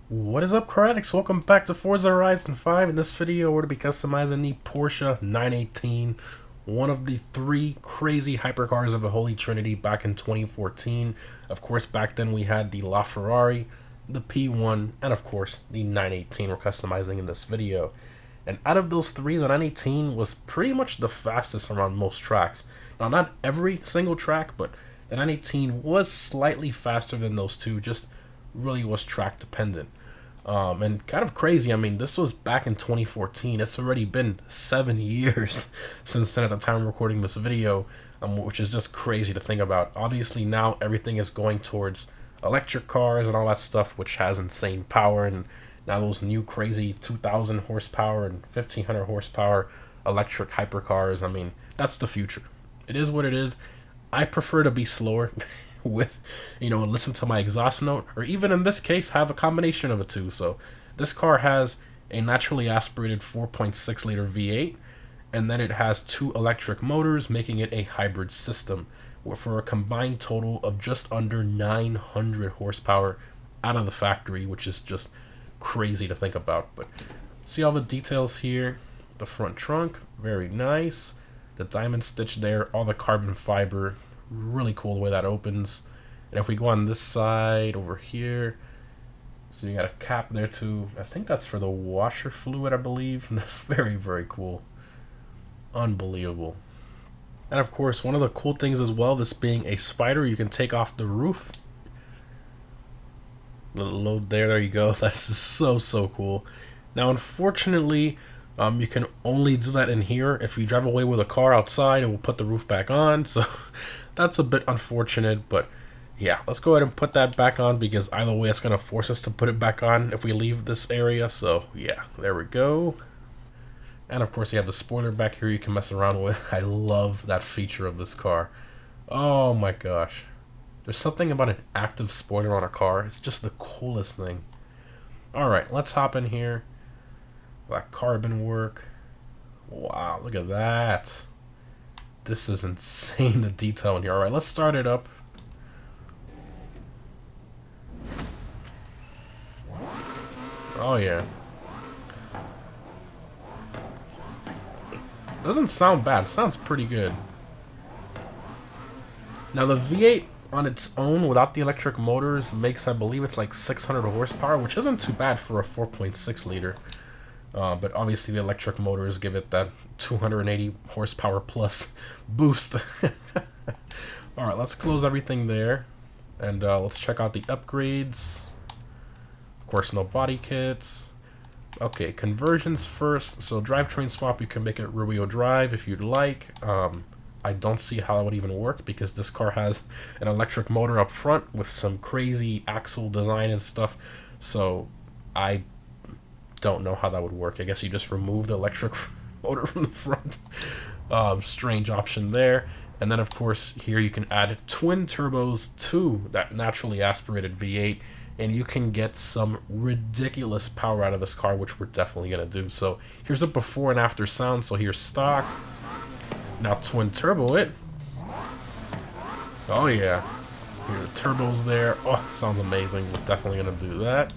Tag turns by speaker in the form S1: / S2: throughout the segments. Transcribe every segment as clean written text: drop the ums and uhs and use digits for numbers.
S1: What is up, Critics? Welcome back to Forza Horizon 5. In this video, we're to be customizing the Porsche 918, one of the three crazy hypercars of the Holy Trinity back in 2014. Of course, back then we had the LaFerrari, the P1, and of course, the 918 we're customizing in this video. And out of those three, the 918 was pretty much the fastest around most tracks. Now, not every single track, but the 918 was slightly faster than those two, just really was track dependent. And kind of crazy. I mean, this was back in 2014. It's already been 7 years since then at the time of recording this video, which is just crazy to think about. Obviously, now everything is going towards electric cars and all that stuff, which has insane power. And now those new crazy 2,000 horsepower and 1,500 horsepower electric hypercars, I mean, that's the future. It is what it is. I prefer to be slower with, listen to my exhaust note, or even in this case, have a combination of the two. So this car has a naturally aspirated 4.6 liter V8, and then it has two electric motors, making it a hybrid system for a combined total of just under 900 horsepower out of the factory, which is just crazy to think about. But see all the details here. The front trunk, very nice. The diamond stitch there, all the carbon fiber, really cool the way that opens. And if we go on this side over here, so you got a cap there too. I think that's for the washer fluid, I believe. Very, very cool. Unbelievable. And of course, one of the cool things as well, this being a Spyder, you can take off the roof. Little load there you go. That's just so cool. Now, unfortunately, you can only do that in here. If you drive away with a car outside, it will put the roof back on. So that's a bit unfortunate, but yeah, let's go ahead and put that back on, because either way it's going to force us to put it back on if we leave this area. So yeah, there we go. And of course you have the spoiler back here you can mess around with. I love that feature of this car. Oh my gosh. There's something about an active spoiler on a car. It's just the coolest thing. Alright, let's hop in here. That carbon work. Wow, look at that. This is insane, the detail in here. Alright, let's start it up. Oh yeah. Doesn't sound bad. It sounds pretty good. Now the V8 on its own without the electric motors makes, I believe it's like 600 horsepower, which isn't too bad for a 4.6 liter. But obviously the electric motors give it that 280 horsepower plus boost. Alright, let's close everything there. And let's check out the upgrades. Of course, no body kits. Okay, conversions first. So drivetrain swap, you can make it rear-wheel drive if you'd like. I don't see how that would even work, because this car has an electric motor up front with some crazy axle design and stuff. So I don't know how that would work. I guess you just remove the electric motor from the front. Strange option there. And then of course here you can add twin turbos to that naturally aspirated V8, and you can get some ridiculous power out of this car, which we're definitely gonna do. So here's a before and after sound. So here's stock. Now twin turbo it. Oh yeah. Here are the turbos there. Oh, sounds amazing. We're definitely gonna do that.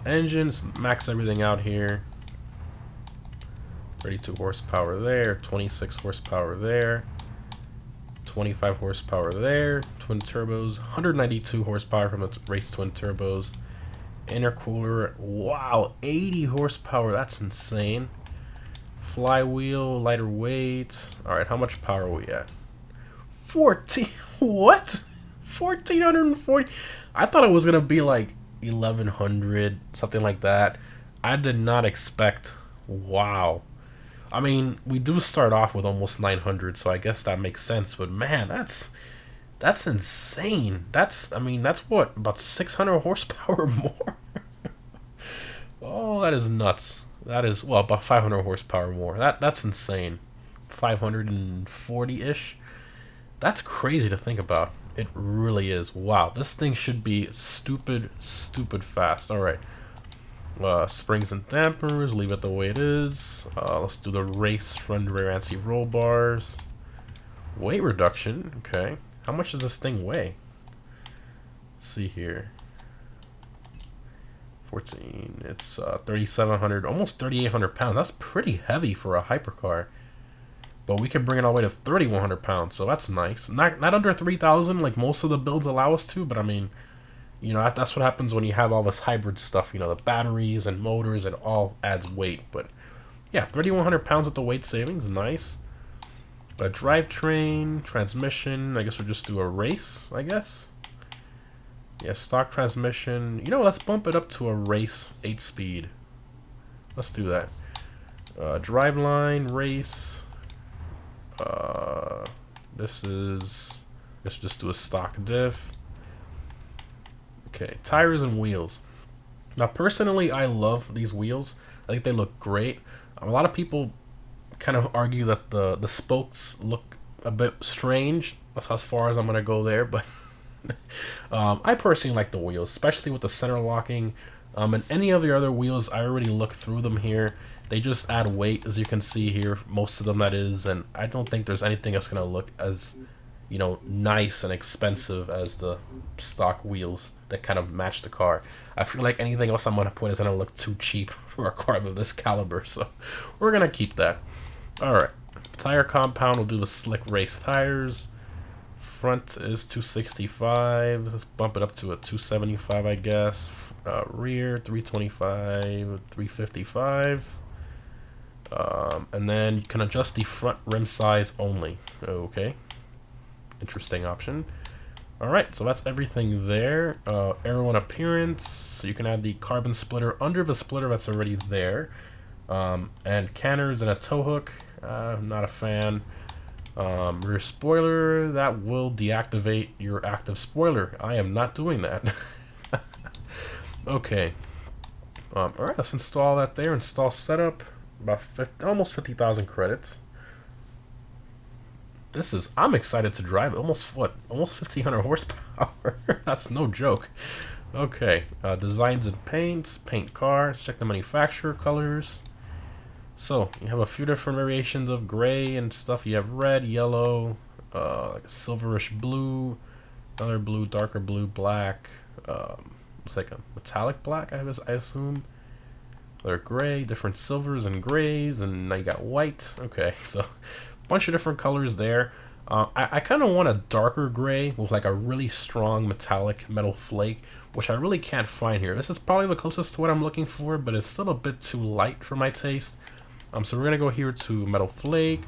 S1: Engines, max everything out here. 32 horsepower there, 26 horsepower there, 25 horsepower there, twin turbos, 192 horsepower from the race twin turbos, intercooler, wow, 80 horsepower, that's insane. Flywheel, lighter weight. Alright, how much power are we at? 14, what? 1440? I thought it was gonna be like 1100, something like that. I did not expect. Wow. I mean, we do start off with almost 900, so I guess that makes sense. But man, that's insane. That's what, about 600 horsepower more? Oh, that is nuts. That is, well, about 500 horsepower more. That's insane. 540-ish. That's crazy to think about. It really is. Wow, this thing should be stupid fast. Alright. Springs and dampers, leave it the way it is. Let's do the race front rear anti-roll bars. Weight reduction, okay. How much does this thing weigh? Let's see here. 14. It's 3,700, almost 3,800 pounds. That's pretty heavy for a hypercar. But we can bring it all the way to 3,100 pounds, so that's nice. Not under 3,000 like most of the builds allow us to, but I mean, you know, that's what happens when you have all this hybrid stuff. You know, the batteries and motors, it all adds weight. But yeah, 3,100 pounds with the weight savings, nice. A drivetrain, transmission, I guess we'll just do a race, I guess. Yeah, stock transmission. You know, let's bump it up to a race 8-speed. Let's do that. Driveline, race. This is, I guess we'll just do a stock diff. Okay, tires and wheels. Now, personally, I love these wheels. I think they look great. A lot of people kind of argue that the spokes look a bit strange. That's as far as I'm gonna go there, but I personally like the wheels, especially with the center locking. And any of the other wheels, I already looked through them here. They just add weight, as you can see here, most of them that is, and I don't think there's anything that's gonna look as, you know, nice and expensive as the stock wheels that kind of match the car. I feel like anything else I'm gonna put is gonna look too cheap for a car of this caliber, so we're gonna keep that. Alright, tire compound, we'll do the slick race tires. Front is 265, let's bump it up to a 275, I guess. Rear 325, 355. And then you can adjust the front rim size only. Okay, interesting option. Alright, so that's everything there. Aero and appearance, so you can add the carbon splitter under the splitter that's already there. And canners and a tow hook, not a fan. Rear spoiler, that will deactivate your active spoiler. I am not doing that. Okay. Alright, let's install that there. Install setup. About almost 50,000 credits. I'm excited to drive it. Almost 1,500 horsepower. That's no joke. Okay, designs and paints, paint car, check the manufacturer colors. So, you have a few different variations of gray and stuff. You have red, yellow, like a silverish blue, another blue, darker blue, black, looks like a metallic black, I assume. They're gray, different silvers and grays, and now you got white. Okay, so a bunch of different colors there. I kind of want a darker gray with like a really strong metallic metal flake, which I really can't find here. This is probably the closest to what I'm looking for, but it's still a bit too light for my taste. So we're gonna go here to metal flake.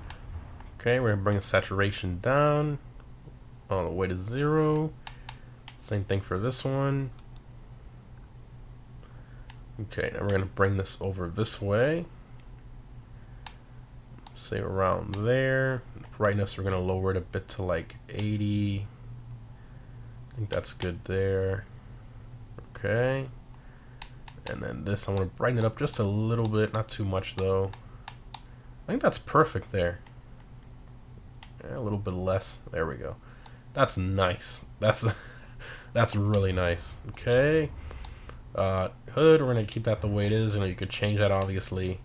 S1: Okay, we're gonna bring the saturation down all the way to 0. Same thing for this one. Okay, now we're gonna bring this over this way. Say around there. Brightness, we're gonna lower it a bit to like 80. I think that's good there. Okay. And then this, I'm gonna brighten it up just a little bit, not too much though. I think that's perfect there. Yeah, a little bit less. There we go. That's nice. That's really nice. Okay. Hood, we're gonna keep that the way it is. You know, you could change that obviously.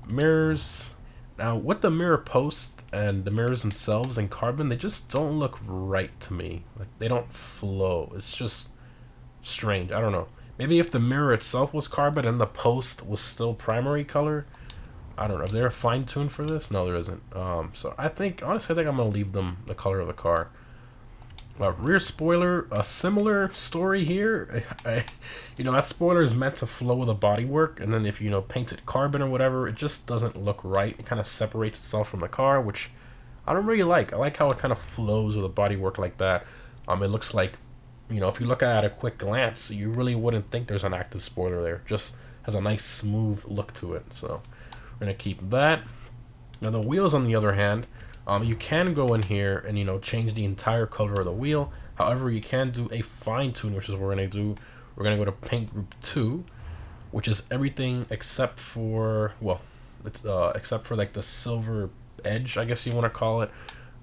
S1: Mirrors. Now, with the mirror post and the mirrors themselves in carbon, they just don't look right to me. Like, they don't flow. It's just strange. I don't know. Maybe if the mirror itself was carbon and the post was still primary color. I don't know. Is there a fine tune for this? No, there isn't. So honestly, I think I'm gonna leave them the color of the car. Rear spoiler, a similar story here. You know, that spoiler is meant to flow with the bodywork, and then if you know paint it carbon or whatever, it just doesn't look right. It kind of separates itself from the car, which I don't really like. I like how it kind of flows with the bodywork like that. It looks like, you know, if you look at it at a quick glance, you really wouldn't think there's an active spoiler there. It just has a nice smooth look to it. So we're gonna keep that. Now the wheels, on the other hand. You can go in here and, you know, change the entire color of the wheel. However, you can do a fine tune, which is what we're going to do. We're going to go to paint group 2, which is everything except for, well, it's except for like the silver edge, I guess you want to call it.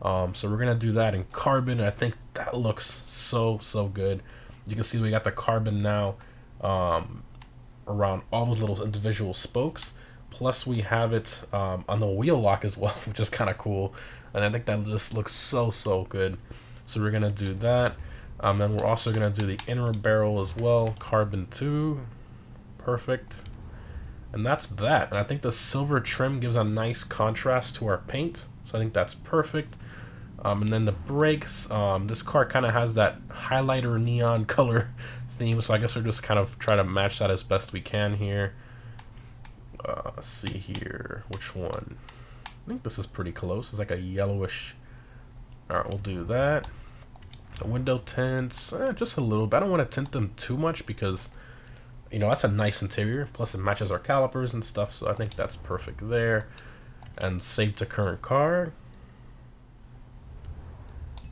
S1: So we're going to do that in carbon. I think that looks so good. You can see we got the carbon now around all those little individual spokes. Plus we have it on the wheel lock as well, which is kind of cool. And I think that just looks so good. So we're going to do that. Then we're also going to do the inner barrel as well, carbon 2. Perfect. And that's that. And I think the silver trim gives a nice contrast to our paint, so I think that's perfect. And then the brakes, this car kind of has that highlighter neon color theme, so I guess we're just kind of try to match that as best we can here. Let's see here, which one? I think this is pretty close. It's like a yellowish. Alright, we'll do that. The window tints, just a little bit. I don't want to tint them too much because, you know, that's a nice interior. Plus it matches our calipers and stuff, so I think that's perfect there. And save to current car.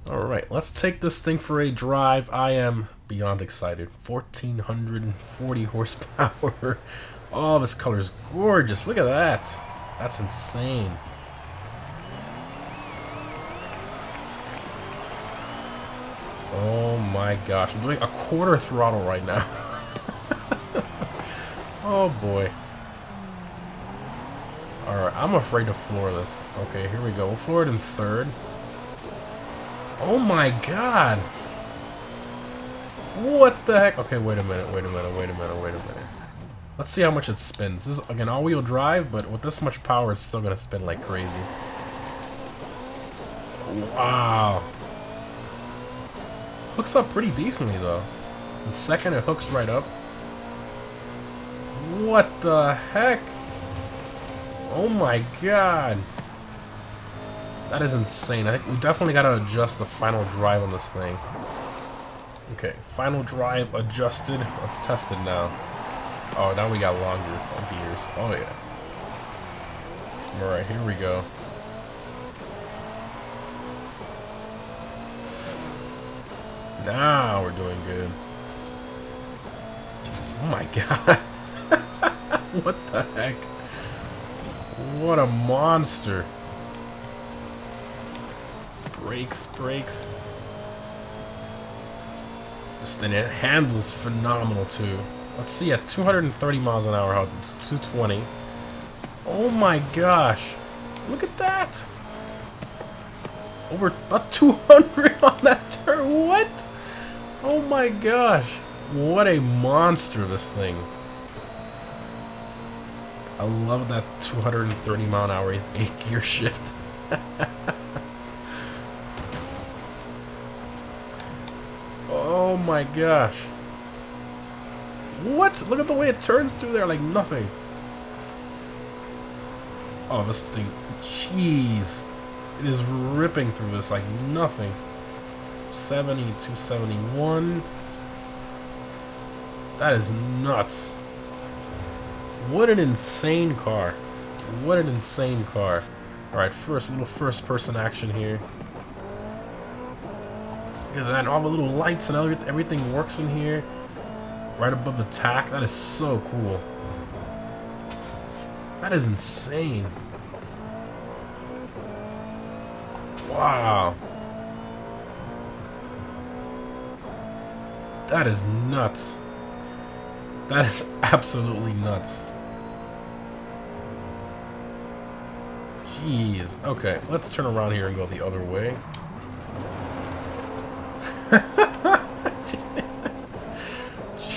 S1: Alright, let's take this thing for a drive. I am beyond excited. 1440 horsepower. Oh, this color is gorgeous. Look at that. That's insane. Oh my gosh. I'm doing a quarter throttle right now. Oh boy. Alright, I'm afraid to floor this. Okay, here we go. We'll floor it in third. Oh my god! What the heck? Okay, wait a minute. Let's see how much it spins. This is, again, all-wheel drive, but with this much power, it's still gonna spin like crazy. Wow. Hooks up pretty decently, though. The second it hooks right up. What the heck? Oh my god. That is insane. I think we definitely gotta adjust the final drive on this thing. Okay, final drive adjusted. Let's test it now. Oh, now we got longer gears. Oh yeah. Alright, here we go. Now we're doing good. Oh my god. What the heck? What a monster. Brakes. And it handles phenomenal too. Let's see at 230 miles an hour, how 220. Oh my gosh. Look at that. Over a 200 on that turn. What? Oh my gosh. What a monster this thing. I love that 230 mile an hour 8-gear shift. Oh my gosh. What? Look at the way it turns through there like nothing. Oh, this thing. Jeez. It is ripping through this like nothing. 70, 271. That is nuts. What an insane car. What an insane car. Alright, first, little first-person action here. Look at that, and all the little lights and everything works in here. Right above the tack. That is so cool. That is insane. Wow. That is nuts. That is absolutely nuts. Jeez. Okay, let's turn around here and go the other way.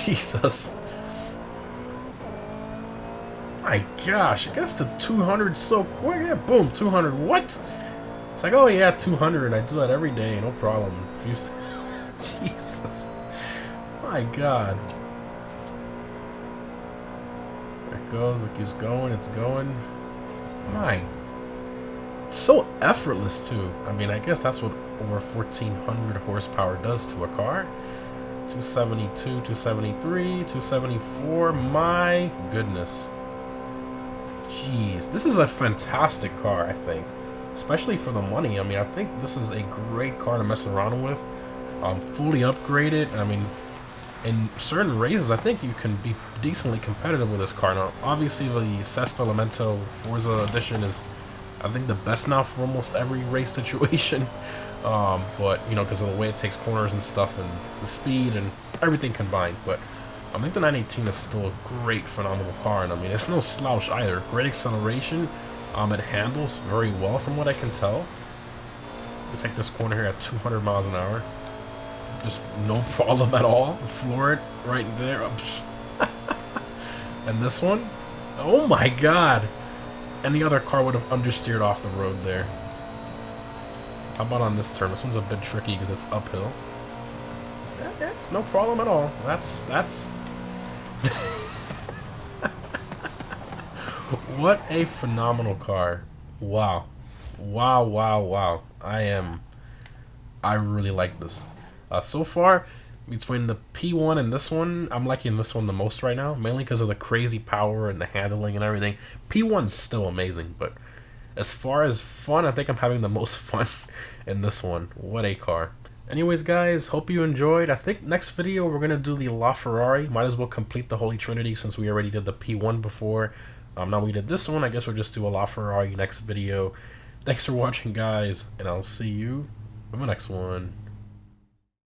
S1: Jesus. My gosh, it gets to 200 so quick. Yeah, boom, 200. What? It's like, oh yeah, 200. I do that every day, no problem. Jesus. My God. There it goes. It keeps going. It's going. My. It's so effortless too. I mean, I guess that's what over 1400 horsepower does to a car. 272, 273, 274. My goodness. Jeez. This is a fantastic car, I think. Especially for the money. I mean, I think this is a great car to mess around with. Fully upgraded. I mean, in certain races, I think you can be decently competitive with this car. Now, obviously, the Sesto Elemento Forza Edition is, I think, the best now for almost every race situation. But, you know, because of the way it takes corners and stuff, and the speed and everything combined. But I think the 918 is still a great, phenomenal car. And I mean, it's no slouch either. Great acceleration. It handles very well from what I can tell. Let's take this corner here at 200 miles an hour. Just no problem at all. Floor it right there. And this one? Oh my god! Any other car would have understeered off the road there. How about on this turn? This one's a bit tricky because it's uphill. Yeah, it's no problem at all. That's... What a phenomenal car. Wow. Wow, wow, wow. I really like this. So far, between the P1 and this one, I'm liking this one the most right now, mainly because of the crazy power and the handling and everything. P1's still amazing, but as far as fun, I think I'm having the most fun in this one. What a car. Anyways, guys, hope you enjoyed. I think next video we're going to do the LaFerrari. Might as well complete the Holy Trinity since we already did the P1 before. Now we did this one. I guess we'll just do a LaFerrari next video. Thanks for watching, guys, and I'll see you in the next one.